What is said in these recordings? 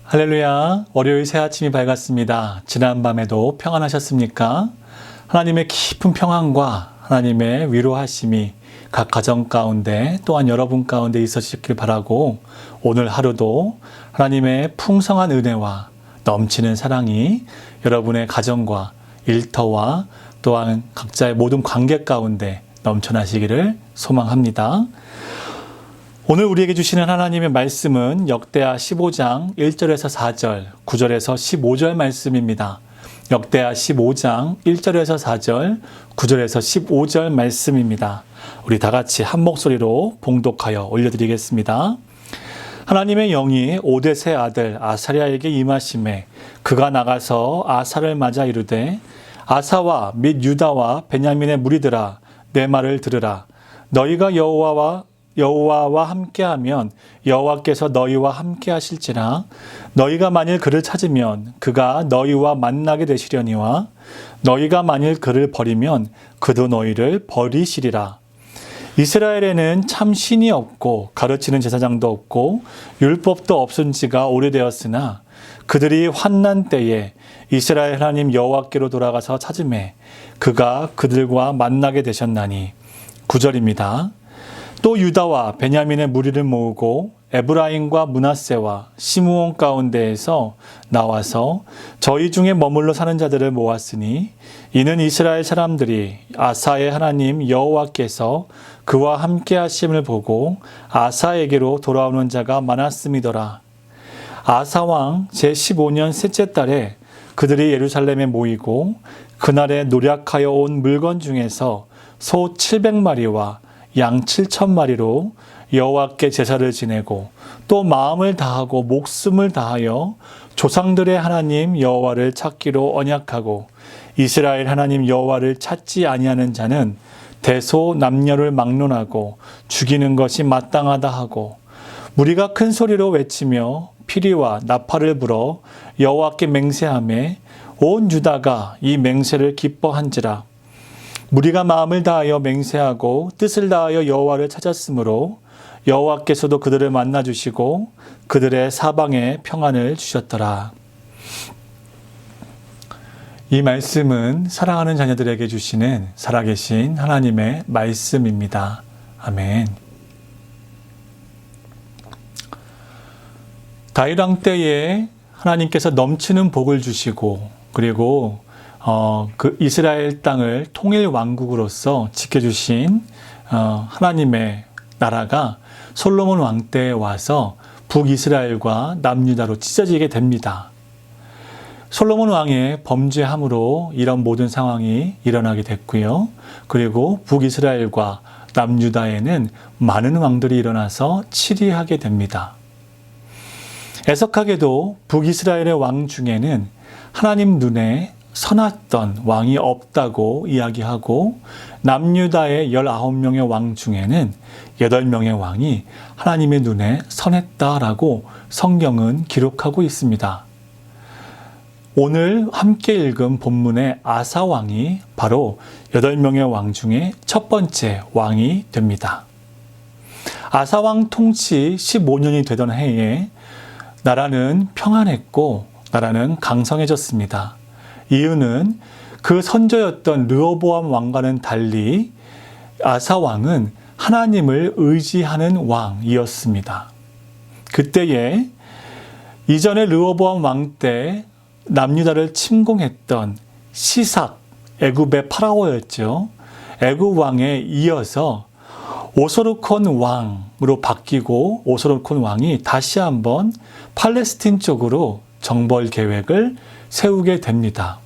할렐루야, 월요일 새 아침이 밝았습니다. 지난밤에도 평안하셨습니까? 하나님의 깊은 평안과 하나님의 위로하심이 각 가정 가운데 또한 여러분 가운데 있으시길 바라고, 오늘 하루도 하나님의 풍성한 은혜와 넘치는 사랑이 여러분의 가정과 일터와 또한 각자의 모든 관계 가운데 넘쳐나시기를 소망합니다. 오늘 우리에게 주시는 하나님의 말씀은 역대하 15장 1절에서 4절, 9절에서 15절 말씀입니다. 역대하 15장 1절에서 4절, 9절에서 15절 말씀입니다. 우리 다 같이 한 목소리로 봉독하여 올려드리겠습니다. 하나님의 영이 오뎃의 아들 아사랴에게 임하심에 그가 나가서 아사를 맞아 이르되, 아사와 및 유다와 베냐민의 무리들아, 내 말을 들으라. 너희가 여호와와 함께하면 여호와께서 너희와 함께하실지라. 너희가 만일 그를 찾으면 그가 너희와 만나게 되시려니와 너희가 만일 그를 버리면 그도 너희를 버리시리라. 이스라엘에는 참 신이 없고 가르치는 제사장도 없고 율법도 없은 지가 오래되었으나 그들이 환난 때에 이스라엘 하나님 여호와께로 돌아가서 찾음에 그가 그들과 만나게 되셨나니. 9절입니다. 또 유다와 베냐민의 무리를 모으고 에브라임과 므낫세와 시므온 가운데에서 나와서 저희 중에 머물러 사는 자들을 모았으니, 이는 이스라엘 사람들이 아사의 하나님 여호와께서 그와 함께 하심을 보고 아사에게로 돌아오는 자가 많았음이더라. 아사 왕 제15년 셋째 달에 그들이 예루살렘에 모이고 그날에 노략하여 온 물건 중에서 소 700마리와 양 7,000마리로 여호와께 제사를 지내고 또 마음을 다하고 목숨을 다하여 조상들의 하나님 여호와를 찾기로 언약하고, 이스라엘 하나님 여호와를 찾지 아니하는 자는 대소 남녀를 막론하고 죽이는 것이 마땅하다 하고, 무리가 큰 소리로 외치며 피리와 나팔을 불어 여호와께 맹세하매 온 유다가 이 맹세를 기뻐한지라. 무리가 마음을 다하여 맹세하고 뜻을 다하여 여호와를 찾았으므로 여호와께서도 그들을 만나 주시고 그들의 사방에 평안을 주셨더라. 이 말씀은 사랑하는 자녀들에게 주시는 살아계신 하나님의 말씀입니다. 아멘. 다윗 왕 때에 하나님께서 넘치는 복을 주시고, 그리고 그 이스라엘 땅을 통일 왕국으로서 지켜주신 하나님의 나라가 솔로몬 왕 때에 와서 북이스라엘과 남유다로 찢어지게 됩니다. 솔로몬 왕의 범죄함으로 이런 모든 상황이 일어나게 됐고요. 그리고 북이스라엘과 남유다에는 많은 왕들이 일어나서 치리하게 됩니다. 애석하게도 북이스라엘의 왕 중에는 하나님 눈에 선했던 왕이 없다고 이야기하고, 남유다의 19명의 왕 중에는 8명의 왕이 하나님의 눈에 선했다라고 성경은 기록하고 있습니다. 오늘 함께 읽은 본문의 아사 왕이 바로 8명의 왕 중에 첫 번째 왕이 됩니다. 아사 왕 통치 15년이 되던 해에 나라는 평안했고 나라는 강성해졌습니다. 이유는 그 선조였던 르호보암 왕과는 달리 아사 왕은 하나님을 의지하는 왕이었습니다. 그때에 이전에 르호보암 왕 때 남유다를 침공했던 시삭, 애굽의 파라오였죠. 애굽 왕에 이어서 오스로콘 왕으로 바뀌고, 오스로콘 왕이 다시 한번 팔레스틴 쪽으로 정벌 계획을 세우게 됩니다.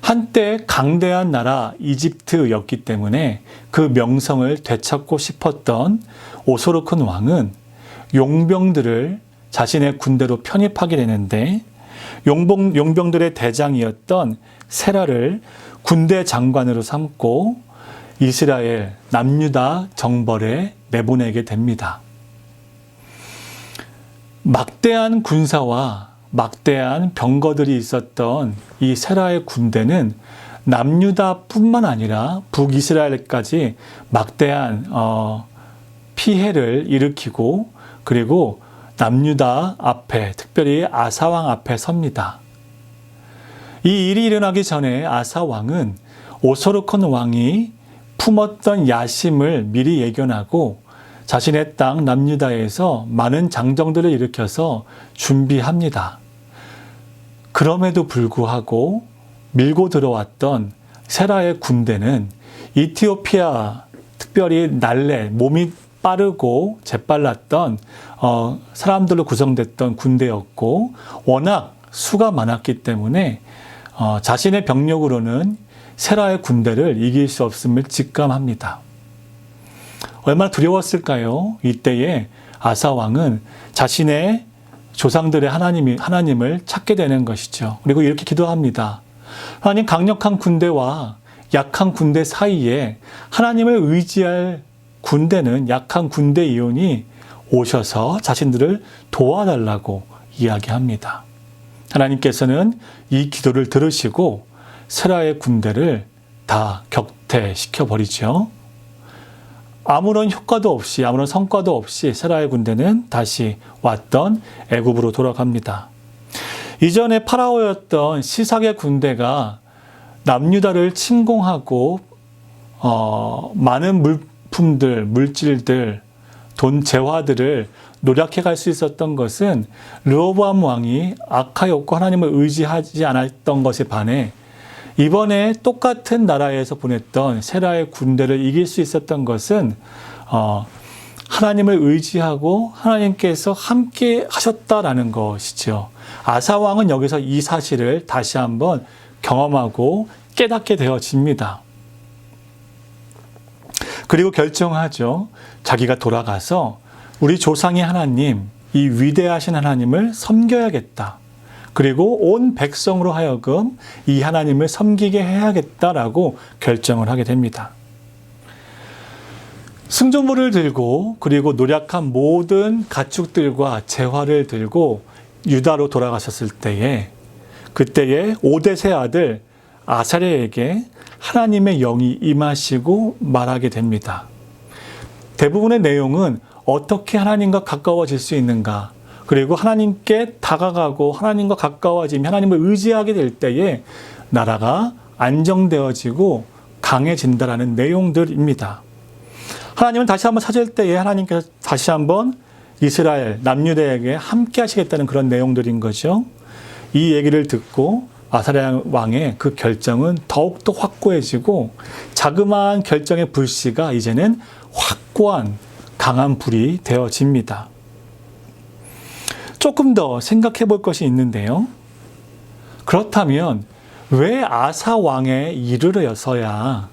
한때 강대한 나라 이집트였기 때문에 그 명성을 되찾고 싶었던 오스로콘 왕은 용병들을 자신의 군대로 편입하게 되는데, 용병들의 대장이었던 세라를 군대 장관으로 삼고 이스라엘 남유다 정벌에 내보내게 됩니다. 막대한 군사와 막대한 병거들이 있었던 이 세라의 군대는 남유다뿐만 아니라 북이스라엘까지 막대한 피해를 일으키고, 그리고 남유다 앞에, 특별히 아사왕 앞에 섭니다. 이 일이 일어나기 전에 아사왕은 오스로콘 왕이 품었던 야심을 미리 예견하고 자신의 땅 남유다에서 많은 장정들을 일으켜서 준비합니다. 그럼에도 불구하고 밀고 들어왔던 세라의 군대는 이티오피아, 특별히 날래, 몸이 빠르고 재빨랐던 사람들로 구성됐던 군대였고 워낙 수가 많았기 때문에 자신의 병력으로는 세라의 군대를 이길 수 없음을 직감합니다. 얼마나 두려웠을까요? 이때에 아사 왕은 자신의 조상들의 하나님을 찾게 되는 것이죠. 그리고 이렇게 기도합니다. 하나님, 강력한 군대와 약한 군대 사이에 하나님을 의지할 군대는 약한 군대 이온이 오셔서 자신들을 도와달라고 이야기합니다. 하나님께서는 이 기도를 들으시고 세라의 군대를 다 격퇴시켜 버리죠. 아무런 효과도 없이, 아무런 성과도 없이 세라의 군대는 다시 왔던 애굽으로 돌아갑니다. 이전에 파라오였던 시삭의 군대가 남유다를 침공하고 많은 물품들, 물질들, 돈, 재화들을 노력해 갈 수 있었던 것은 르호보암 왕이 악하였고 하나님을 의지하지 않았던 것에 반해 이번에 똑같은 나라에서 보냈던 세라의 군대를 이길 수 있었던 것은 하나님을 의지하고 하나님께서 함께 하셨다라는 것이죠. 아사 왕은 여기서 이 사실을 다시 한번 경험하고 깨닫게 되어집니다. 그리고 결정하죠. 자기가 돌아가서 우리 조상의 하나님, 이 위대하신 하나님을 섬겨야겠다. 그리고 온 백성으로 하여금 이 하나님을 섬기게 해야겠다라고 결정을 하게 됩니다. 승조물을 들고 그리고 노력한 모든 가축들과 재화를 들고 유다로 돌아가셨을 때에 그때의 오뎃의 아들 아사랴에게 하나님의 영이 임하시고 말하게 됩니다. 대부분의 내용은 어떻게 하나님과 가까워질 수 있는가, 그리고 하나님께 다가가고 하나님과 가까워지며 하나님을 의지하게 될 때에 나라가 안정되어지고 강해진다라는 내용들입니다. 하나님은 다시 한번 찾을 때에 하나님께서 다시 한번 이스라엘, 남유다에게 함께 하시겠다는 그런 내용들인 거죠. 이 얘기를 듣고 아사랴 왕의 그 결정은 더욱더 확고해지고 자그마한 결정의 불씨가 이제는 확고한 강한 불이 되어집니다. 조금 더 생각해 볼 것이 있는데요. 그렇다면 왜 아사 왕에 이르러서야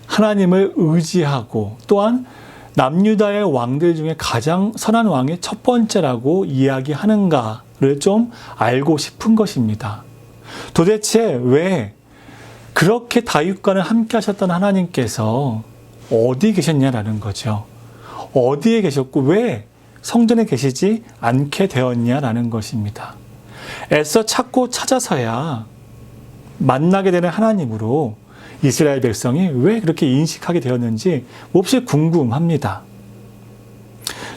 하나님을 의지하고 또한 남유다의 왕들 중에 가장 선한 왕의 첫 번째라고 이야기하는가를 좀 알고 싶은 것입니다. 도대체 왜 그렇게 다윗과는 함께 하셨던 하나님께서 어디 계셨냐라는 거죠. 어디에 계셨고 왜 성전에 계시지 않게 되었냐라는 것입니다. 애써 찾고 찾아서야 만나게 되는 하나님으로 이스라엘 백성이 왜 그렇게 인식하게 되었는지 몹시 궁금합니다.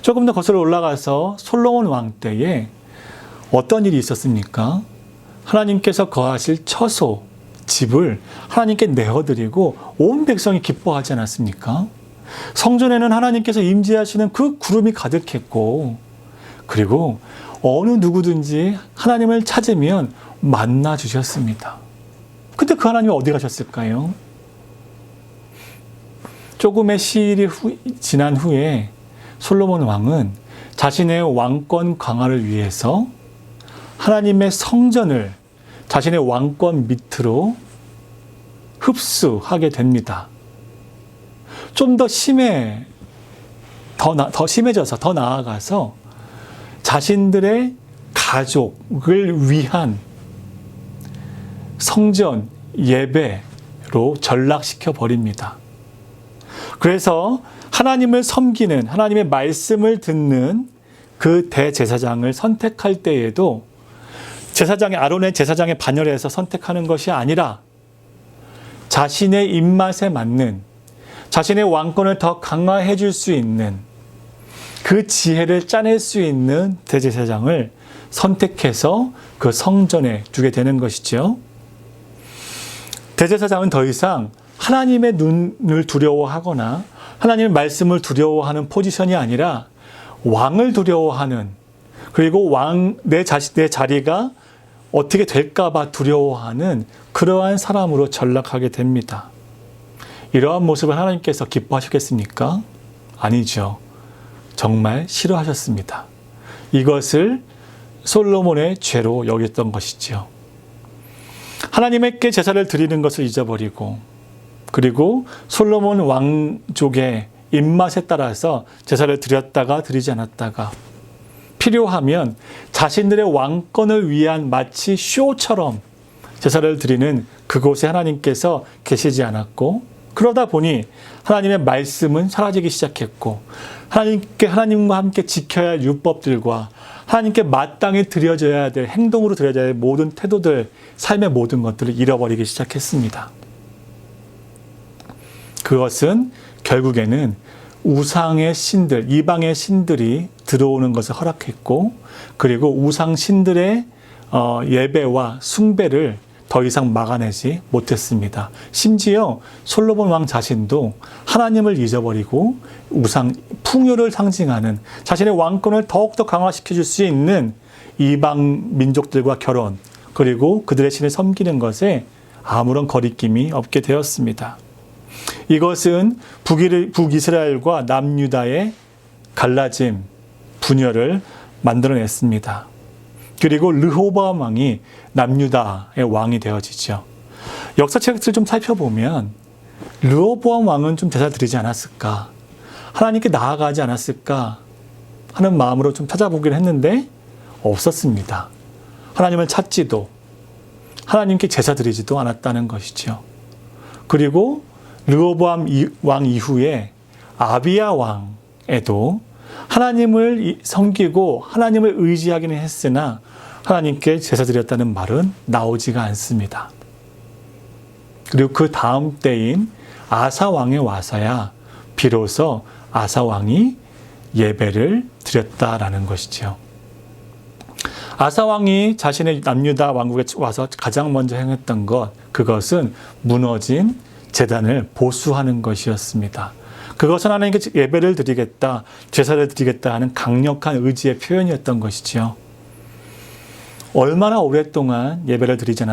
조금 더 거슬러 올라가서 솔로몬 왕 때에 어떤 일이 있었습니까? 하나님께서 거하실 처소, 집을 하나님께 내어드리고 온 백성이 기뻐하지 않았습니까? 성전에는 하나님께서 임재하시는 그 구름이 가득했고, 그리고 어느 누구든지 하나님을 찾으면 만나 주셨습니다. 근데 그 하나님이 어디 가셨을까요? 조금의 시일이 지난 후에 솔로몬 왕은 자신의 왕권 강화를 위해서 하나님의 성전을 자신의 왕권 밑으로 흡수하게 됩니다. 좀 더 더 심해져서 더 나아가서 자신들의 가족을 위한 성전 예배로 전락시켜 버립니다. 그래서 하나님을 섬기는, 하나님의 말씀을 듣는 그 대제사장을 선택할 때에도 아론의 제사장의 반열에서 선택하는 것이 아니라 자신의 입맛에 맞는, 자신의 왕권을 더 강화해 줄 수 있는 그 지혜를 짜낼 수 있는 대제사장을 선택해서 그 성전에 두게 되는 것이죠. 대제사장은 더 이상 하나님의 눈을 두려워하거나 하나님의 말씀을 두려워하는 포지션이 아니라 왕을 두려워하는, 그리고 내 자리가 어떻게 될까봐 두려워하는 그러한 사람으로 전락하게 됩니다. 이러한 모습을 하나님께서 기뻐하셨겠습니까? 아니죠. 정말 싫어하셨습니다. 이것을 솔로몬의 죄로 여겼던 것이죠. 하나님께 제사를 드리는 것을 잊어버리고, 그리고 솔로몬 왕족의 입맛에 따라서 제사를 드렸다가 드리지 않았다가, 필요하면 자신들의 왕권을 위한 마치 쇼처럼 제사를 드리는 그곳에 하나님께서 계시지 않았고, 그러다 보니 하나님의 말씀은 사라지기 시작했고, 하나님과 함께 지켜야 할 율법들과 하나님께 마땅히 드려져야 될, 행동으로 드려져야 할 모든 태도들, 삶의 모든 것들을 잃어버리기 시작했습니다. 그것은 결국에는 우상의 신들, 이방의 신들이 들어오는 것을 허락했고, 그리고 우상 신들의 예배와 숭배를 더 이상 막아내지 못했습니다. 심지어 솔로몬 왕 자신도 하나님을 잊어버리고 우상, 풍요를 상징하는 자신의 왕권을 더욱더 강화시켜 줄 수 있는 이방 민족들과 결혼, 그리고 그들의 신을 섬기는 것에 아무런 거리낌이 없게 되었습니다. 이것은 북이스라엘과 남유다의 갈라짐, 분열을 만들어냈습니다. 그리고 르호보암 왕이 남유다의 왕이 되어지죠. 역사책을 좀 살펴보면 르호보암 왕은 좀 제사 드리지 않았을까, 하나님께 나아가지 않았을까 하는 마음으로 좀 찾아보긴 했는데 없었습니다. 하나님을 찾지도, 하나님께 제사 드리지도 않았다는 것이죠. 그리고 르호보암 왕 이후에 아비야 왕에도 하나님을 섬기고 하나님을 의지하기는 했으나 하나님께 제사 드렸다는 말은 나오지가 않습니다. 그리고 그 다음 때인 아사 왕에 와서야 비로소 아사 왕이 예배를 드렸다라는 것이죠. 아사 왕이 자신의 남유다 왕국에 와서 가장 먼저 행했던 그것은 무너진 제단을 보수하는 것이었습니다. 그것은 하나님께 예배를 드리겠다, 제사를 드리겠다 하는 강력한 의지의 표현이었던 것이죠. 얼마나 오랫동안 예배를 드리지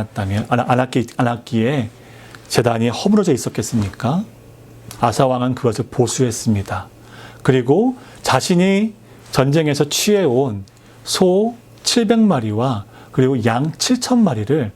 않았기에 제단이 허물어져 있었겠습니까? 아사 왕은 그것을 보수했습니다. 그리고 자신이 전쟁에서 취해온 소 700마리와 그리고 양 7,000마리를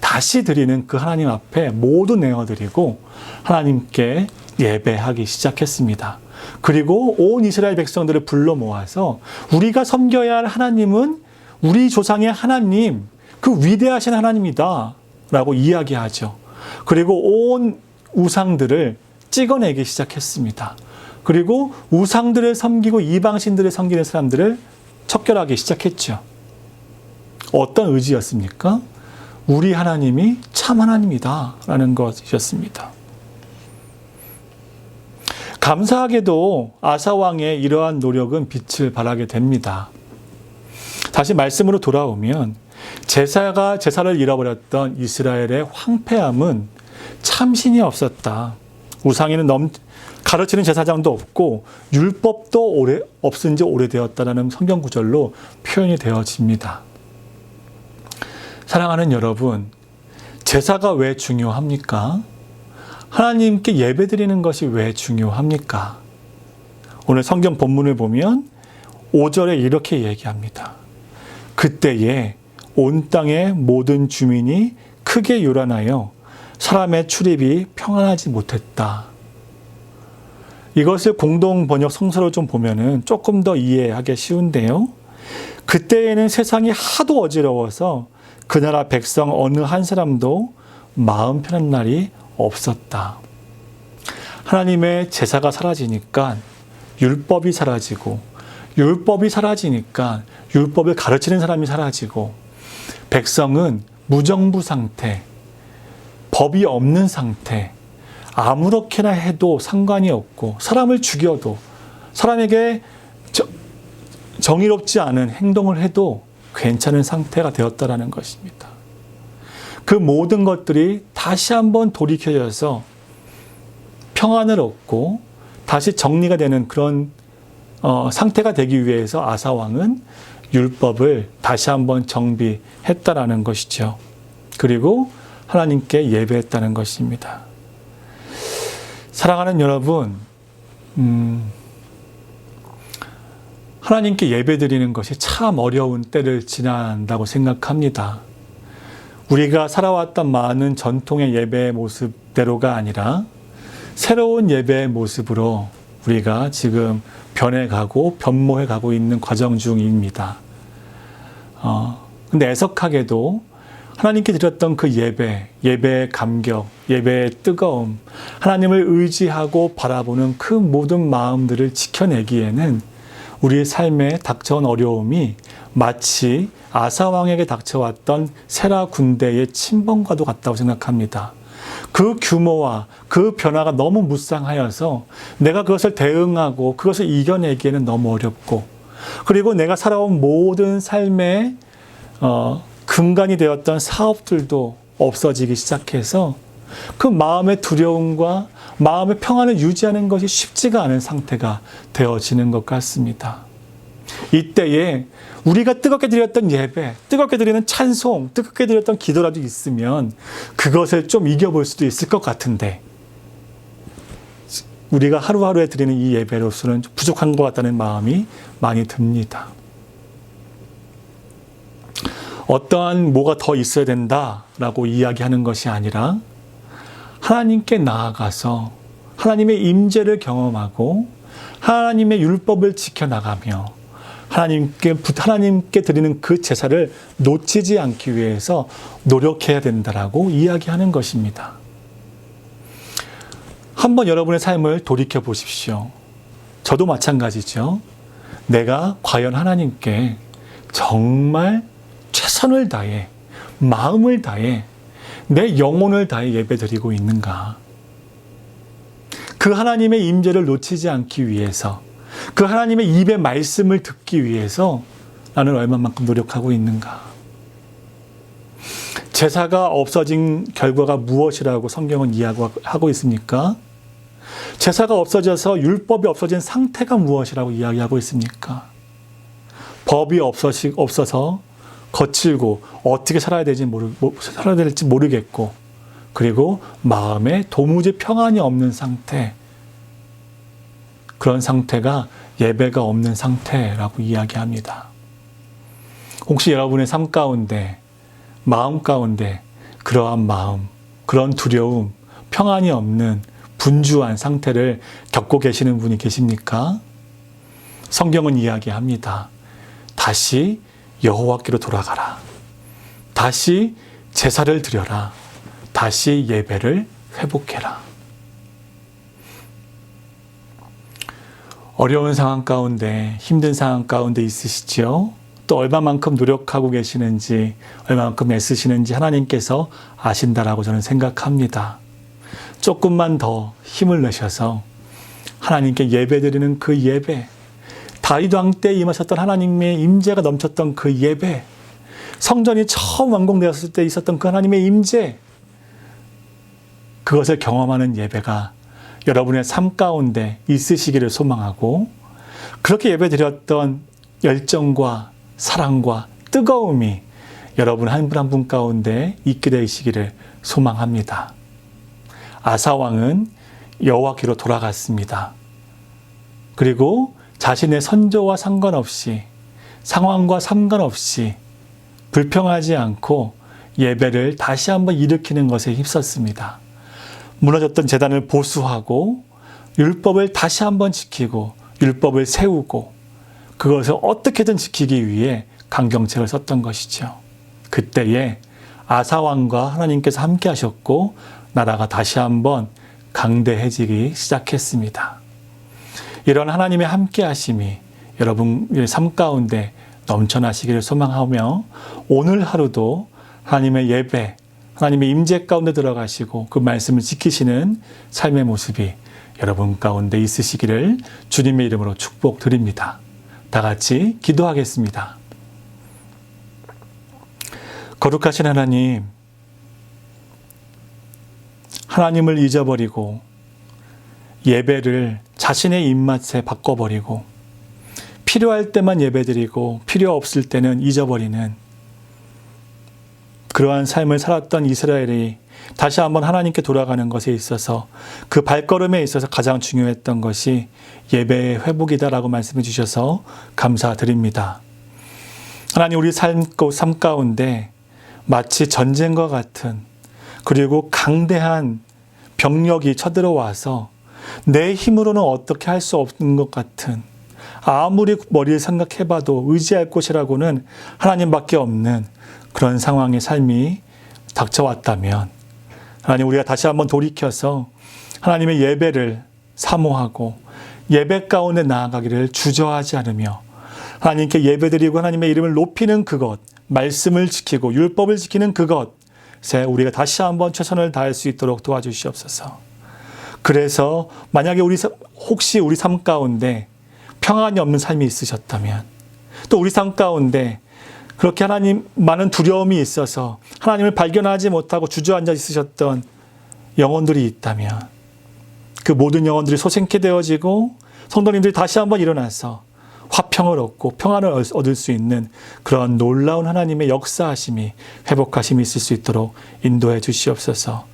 다시 드리는 그 하나님 앞에 모두 내어드리고 하나님께 예배하기 시작했습니다. 그리고 온 이스라엘 백성들을 불러 모아서 우리가 섬겨야 할 하나님은 우리 조상의 하나님, 그 위대하신 하나님이다 라고 이야기하죠. 그리고 온 우상들을 찍어내기 시작했습니다. 그리고 우상들을 섬기고 이방신들을 섬기는 사람들을 척결하기 시작했죠. 어떤 의지였습니까? 우리 하나님이 참 하나님이다 라는 것이었습니다. 감사하게도 아사 왕의 이러한 노력은 빛을 발하게 됩니다. 다시 말씀으로 돌아오면 제사를 잃어버렸던 이스라엘의 황폐함은 참신이 없었다. 우상에는 가르치는 제사장도 없고 율법도 없은 지 오래되었다라는 성경 구절로 표현이 되어집니다. 사랑하는 여러분, 제사가 왜 중요합니까? 하나님께 예배드리는 것이 왜 중요합니까? 오늘 성경 본문을 보면 5절에 이렇게 얘기합니다. 그때에 온 땅의 모든 주민이 크게 요란하여 사람의 출입이 평안하지 못했다. 이것을 공동 번역 성서로 좀 보면은 조금 더 이해하기 쉬운데요. 그때에는 세상이 하도 어지러워서 그 나라 백성 어느 한 사람도 마음 편한 날이 없었다. 하나님의 제사가 사라지니까 율법이 사라지고, 율법이 사라지니까 율법을 가르치는 사람이 사라지고, 백성은 무정부 상태, 법이 없는 상태, 아무렇게나 해도 상관이 없고, 사람을 죽여도, 사람에게 정의롭지 않은 행동을 해도 괜찮은 상태가 되었다라는 것입니다. 그 모든 것들이 다시 한번 돌이켜져서 평안을 얻고 다시 정리가 되는 그런 상태가 되기 위해서 아사 왕은 율법을 다시 한번 정비했다라는 것이죠. 그리고 하나님께 예배했다는 것입니다. 사랑하는 여러분, 하나님께 예배드리는 것이 참 어려운 때를 지난다고 생각합니다. 우리가 살아왔던 많은 전통의 예배의 모습대로가 아니라 새로운 예배의 모습으로 우리가 지금 변해가고 변모해가고 있는 과정 중입니다. 근데 애석하게도 하나님께 드렸던 그 예배의 감격, 예배의 뜨거움, 하나님을 의지하고 바라보는 그 모든 마음들을 지켜내기에는 우리의 삶에 닥쳐온 어려움이 마치 아사 왕에게 닥쳐왔던 세라 군대의 침범과도 같다고 생각합니다. 그 규모와 그 변화가 너무 무쌍하여서 내가 그것을 대응하고 그것을 이겨내기에는 너무 어렵고, 그리고 내가 살아온 모든 삶의 근간이 되었던 사업들도 없어지기 시작해서 그 마음의 두려움과 마음의 평안을 유지하는 것이 쉽지가 않은 상태가 되어지는 것 같습니다. 이때에 우리가 뜨겁게 드렸던 예배, 뜨겁게 드리는 찬송, 뜨겁게 드렸던 기도라도 있으면 그것을 좀 이겨볼 수도 있을 것 같은데, 우리가 하루하루에 드리는 이 예배로서는 부족한 것 같다는 마음이 많이 듭니다. 어떠한 뭐가 더 있어야 된다라고 이야기하는 것이 아니라 하나님께 나아가서 하나님의 임재를 경험하고 하나님의 율법을 지켜나가며 하나님께 드리는 그 제사를 놓치지 않기 위해서 노력해야 된다라고 이야기하는 것입니다. 한번 여러분의 삶을 돌이켜 보십시오. 저도 마찬가지죠. 내가 과연 하나님께 정말 최선을 다해, 마음을 다해, 내 영혼을 다해 예배드리고 있는가? 그 하나님의 임재를 놓치지 않기 위해서, 그 하나님의 입의 말씀을 듣기 위해서 나는 얼마만큼 노력하고 있는가? 제사가 없어진 결과가 무엇이라고 성경은 이야기하고 있습니까? 제사가 없어져서 율법이 없어진 상태가 무엇이라고 이야기하고 있습니까? 법이 없어서 거칠고 어떻게 살아야 될지 모르겠고, 그리고 마음에 도무지 평안이 없는 상태, 그런 상태가 예배가 없는 상태라고 이야기합니다. 혹시 여러분의 삶 가운데, 마음 가운데 그러한 마음, 그런 두려움, 평안이 없는 분주한 상태를 겪고 계시는 분이 계십니까? 성경은 이야기합니다. 다시 여호와께로 돌아가라. 다시 제사를 드려라. 다시 예배를 회복해라. 어려운 상황 가운데, 힘든 상황 가운데 있으시지요? 또 얼마만큼 노력하고 계시는지, 얼마만큼 애쓰시는지 하나님께서 아신다라고 저는 생각합니다. 조금만 더 힘을 내셔서 하나님께 예배드리는 그 예배, 다윗 왕 때 임하셨던 하나님의 임재가 넘쳤던 그 예배, 성전이 처음 완공되었을 때 있었던 그 하나님의 임재, 그것을 경험하는 예배가 여러분의 삶 가운데 있으시기를 소망하고, 그렇게 예배드렸던 열정과 사랑과 뜨거움이 여러분 한 분 한 분 가운데 있게 되시기를 소망합니다. 아사 왕은 여호와께로 돌아갔습니다. 그리고 자신의 선조와 상관없이, 상황과 상관없이 불평하지 않고 예배를 다시 한번 일으키는 것에 힘썼습니다. 무너졌던 제단을 보수하고 율법을 다시 한번 지키고 율법을 세우고 그것을 어떻게든 지키기 위해 강경책을 썼던 것이죠. 그때에 아사 왕과 하나님께서 함께 하셨고 나라가 다시 한번 강대해지기 시작했습니다. 이런 하나님의 함께 하심이 여러분의 삶 가운데 넘쳐나시기를 소망하며, 오늘 하루도 하나님의 예배, 하나님의 임재 가운데 들어가시고 그 말씀을 지키시는 삶의 모습이 여러분 가운데 있으시기를 주님의 이름으로 축복드립니다. 다 같이 기도하겠습니다. 거룩하신 하나님, 하나님을 잊어버리고 예배를 자신의 입맛에 바꿔버리고 필요할 때만 예배드리고 필요 없을 때는 잊어버리는 그러한 삶을 살았던 이스라엘이 다시 한번 하나님께 돌아가는 것에 있어서 그 발걸음에 있어서 가장 중요했던 것이 예배의 회복이다라고 말씀해 주셔서 감사드립니다. 하나님, 우리 삶 가운데 마치 전쟁과 같은 그리고 강대한 병력이 쳐들어와서 내 힘으로는 어떻게 할 수 없는 것 같은, 아무리 머리를 생각해봐도 의지할 곳이라고는 하나님밖에 없는 그런 상황의 삶이 닥쳐왔다면 하나님, 우리가 다시 한번 돌이켜서 하나님의 예배를 사모하고 예배 가운데 나아가기를 주저하지 않으며 하나님께 예배드리고 하나님의 이름을 높이는 그것, 말씀을 지키고 율법을 지키는 그것에 우리가 다시 한번 최선을 다할 수 있도록 도와주시옵소서. 그래서 만약에 혹시 우리 삶 가운데 평안이 없는 삶이 있으셨다면, 또 우리 삶 가운데 그렇게 하나님 많은 두려움이 있어서 하나님을 발견하지 못하고 주저앉아 있으셨던 영혼들이 있다면 그 모든 영혼들이 소생케 되어지고 성도님들이 다시 한번 일어나서 화평을 얻고 평안을 얻을 수 있는 그런 놀라운 하나님의 역사하심이, 회복하심이 있을 수 있도록 인도해 주시옵소서.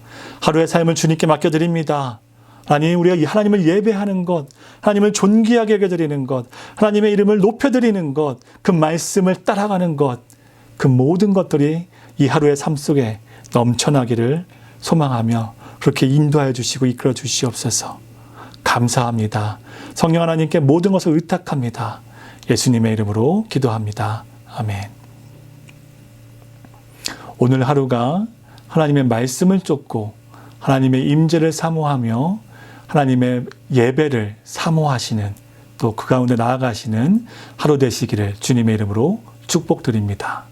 하루의 삶을 주님께 맡겨드립니다. 하나님, 우리가 하나님을 예배하는 것, 하나님을 존귀하게 여겨드리는 것, 하나님의 이름을 높여드리는 것, 그 말씀을 따라가는 것, 그 모든 것들이 이 하루의 삶 속에 넘쳐나기를 소망하며 그렇게 인도하여 주시고 이끌어 주시옵소서. 감사합니다. 성령 하나님께 모든 것을 의탁합니다. 예수님의 이름으로 기도합니다. 아멘. 오늘 하루가 하나님의 말씀을 쫓고 하나님의 임재를 사모하며 하나님의 예배를 사모하시는, 또 그 가운데 나아가시는 하루 되시기를 주님의 이름으로 축복드립니다.